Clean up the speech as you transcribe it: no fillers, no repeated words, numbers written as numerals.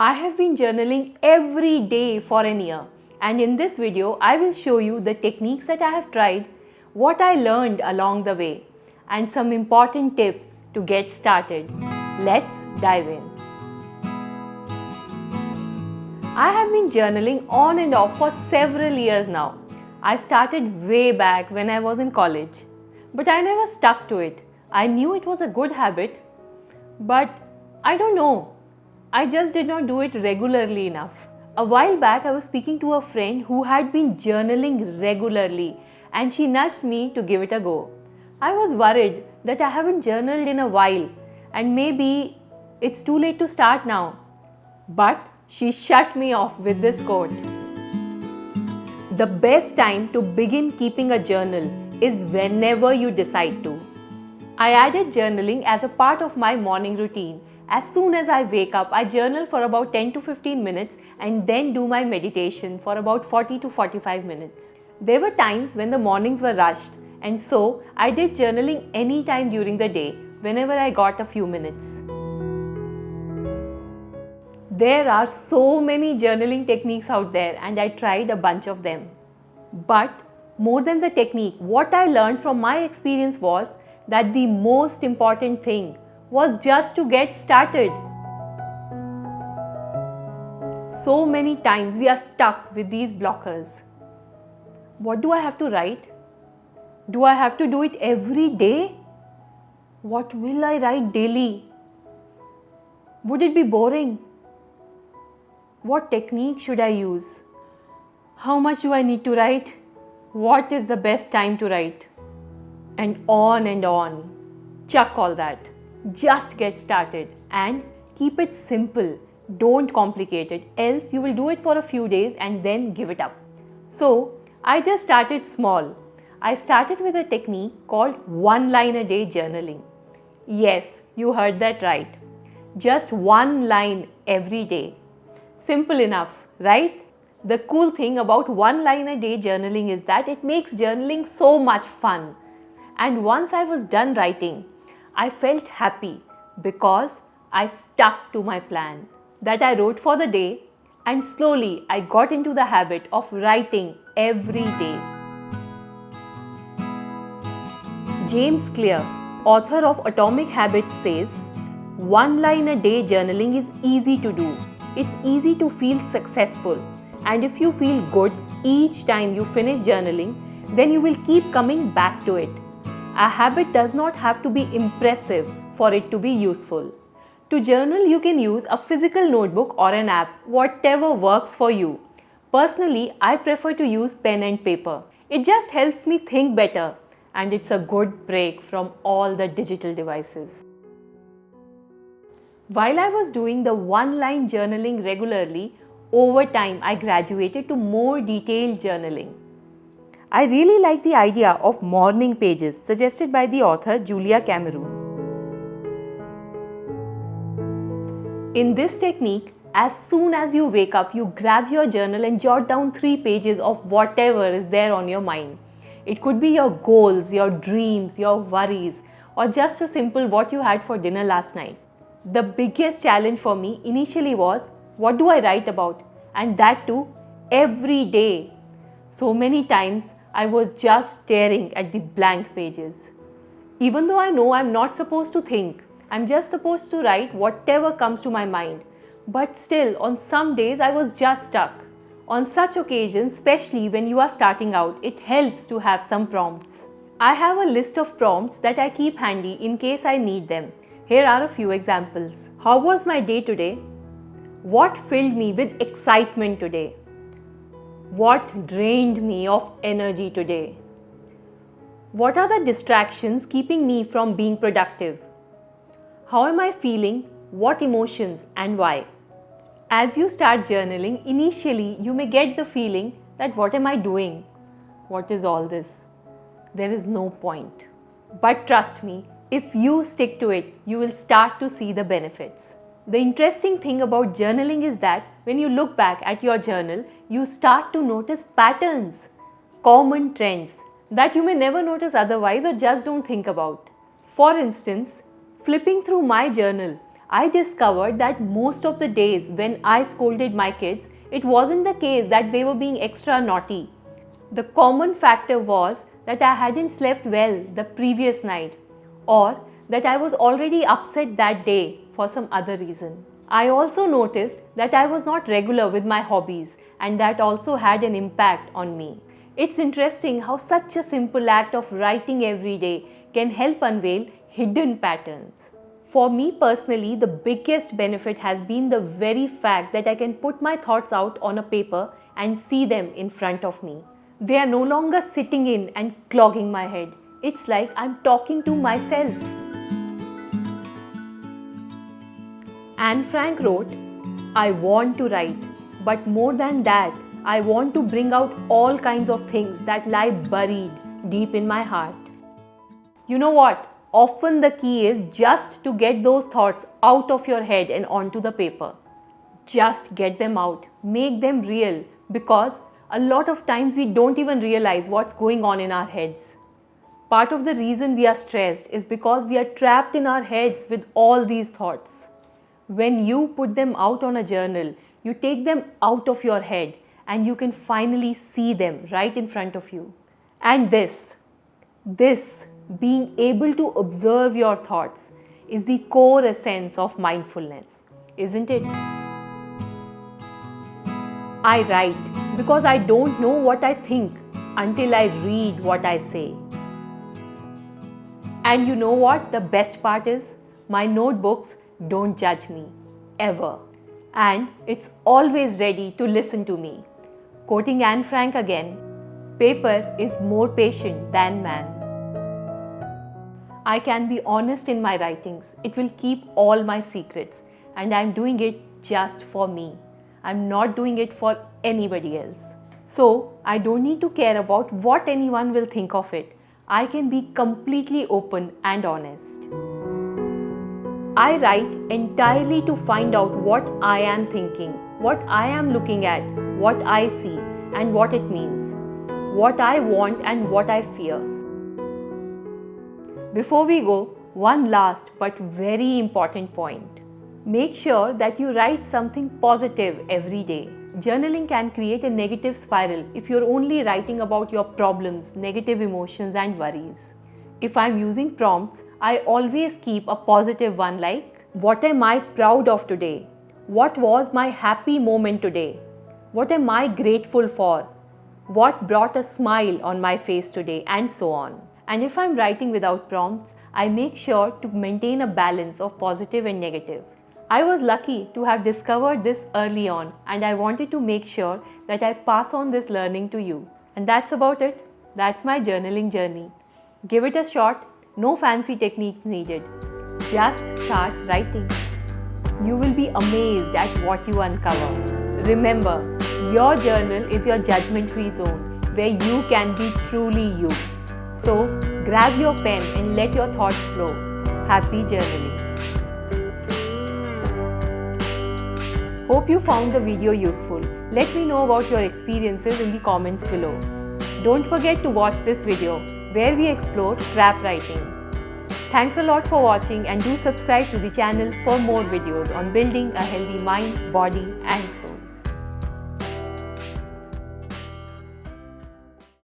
I have been journaling every day for an year, and in this video I will show you the techniques that I have tried, what I learned along the way, and some important tips to get started. Let's dive in. I have been journaling on and off for several years now. I started way back when I was in college, but I never stuck to it. I knew it was a good habit, but I don't know. I just did not do it regularly enough. A while back, I was speaking to a friend who had been journaling regularly, and she nudged me to give it a go. I was worried that I haven't journaled in a while and maybe it's too late to start now. But she shut me off with this quote. The best time to begin keeping a journal is whenever you decide to. I added journaling as a part of my morning routine. As soon as I wake up, I journal for about 10 to 15 minutes and then do my meditation for about 40 to 45 minutes. There were times when the mornings were rushed, and so I did journaling anytime during the day whenever I got a few minutes. There are so many journaling techniques out there and I tried a bunch of them. But more than the technique, what I learned from my experience was that the most important thing was just to get started. So many times we are stuck with these blockers. What do I have to write? Do I have to do it every day? What will I write daily? Would it be boring? What technique should I use? How much do I need to write? What is the best time to write? And on. Chuck all that. Just get started and keep it simple. Don't complicate it, else you will do it for a few days and then give it up. So, I just started small. I started with a technique called 1 line a day journaling. Yes, you heard that right. Just 1 line every day. Simple enough, right? The cool thing about 1 line a day journaling is that it makes journaling so much fun. And once I was done writing, I felt happy because I stuck to my plan that I wrote for the day, and slowly I got into the habit of writing every day. James Clear, author of Atomic Habits, says, 1 line a day journaling is easy to do. It's easy to feel successful, and if you feel good each time you finish journaling, then you will keep coming back to it. A habit does not have to be impressive for it to be useful. To journal, you can use a physical notebook or an app, whatever works for you. Personally, I prefer to use pen and paper. It just helps me think better, and it's a good break from all the digital devices. While I was doing the 1 line journaling regularly, over time I graduated to more detailed journaling. I really like the idea of morning pages suggested by the author Julia Cameron. In this technique, as soon as you wake up, you grab your journal and jot down 3 pages of whatever is there on your mind. It could be your goals, your dreams, your worries, or just a simple what you had for dinner last night. The biggest challenge for me initially was, what do I write about? And that too, every day. So many times, I was just staring at the blank pages. Even though I know I'm not supposed to think, I'm just supposed to write whatever comes to my mind. But still, on some days I was just stuck. On such occasions, especially when you are starting out, it helps to have some prompts. I have a list of prompts that I keep handy in case I need them. Here are a few examples. How was my day today? What filled me with excitement today? What drained me of energy today? What are the distractions keeping me from being productive? How am I feeling? What emotions and why? As you start journaling, initially you may get the feeling that what am I doing? What is all this? There is no point. But trust me, if you stick to it, you will start to see the benefits. The interesting thing about journaling is that when you look back at your journal, you start to notice patterns, common trends that you may never notice otherwise or just don't think about. For instance, flipping through my journal, I discovered that most of the days when I scolded my kids, it wasn't the case that they were being extra naughty. The common factor was that I hadn't slept well the previous night, or that I was already upset that day for some other reason. I also noticed that I was not regular with my hobbies, and that also had an impact on me. It's interesting how such a simple act of writing every day can help unveil hidden patterns. For me personally, the biggest benefit has been the very fact that I can put my thoughts out on a paper and see them in front of me. They are no longer sitting in and clogging my head. It's like I'm talking to myself. Anne Frank wrote, "I want to write, but more than that, I want to bring out all kinds of things that lie buried deep in my heart." You know what? Often the key is just to get those thoughts out of your head and onto the paper. Just get them out, make them real, because a lot of times we don't even realize what's going on in our heads. Part of the reason we are stressed is because we are trapped in our heads with all these thoughts. When you put them out on a journal, you take them out of your head and you can finally see them right in front of you. And this, being able to observe your thoughts, is the core essence of mindfulness, isn't it? I write because I don't know what I think until I read what I say. And you know what the best part is? My notebooks don't judge me, ever. And it's always ready to listen to me. Quoting Anne Frank again, "Paper is more patient than man." I can be honest in my writings. It will keep all my secrets, and I'm doing it just for me. I'm not doing it for anybody else. So I don't need to care about what anyone will think of it. I can be completely open and honest. I write entirely to find out what I am thinking, what I am looking at, what I see, and what it means, what I want and what I fear. Before we go, one last but very important point. Make sure that you write something positive every day. Journaling can create a negative spiral if you're only writing about your problems, negative emotions, and worries. If I'm using prompts, I always keep a positive one like, "What am I proud of today? What was my happy moment today? What am I grateful for? What brought a smile on my face today?" and so on. And if I'm writing without prompts, I make sure to maintain a balance of positive and negative. I was lucky to have discovered this early on, and I wanted to make sure that I pass on this learning to you. And that's about it. That's my journaling journey. Give it a shot, no fancy techniques needed. Just start writing. You will be amazed at what you uncover. Remember, your journal is your judgment-free zone where you can be truly you. So, grab your pen and let your thoughts flow. Happy journaling. Hope you found the video useful. Let me know about your experiences in the comments below. Don't forget to watch this video where we explore trap writing. Thanks a lot for watching, and do subscribe to the channel for more videos on building a healthy mind, body and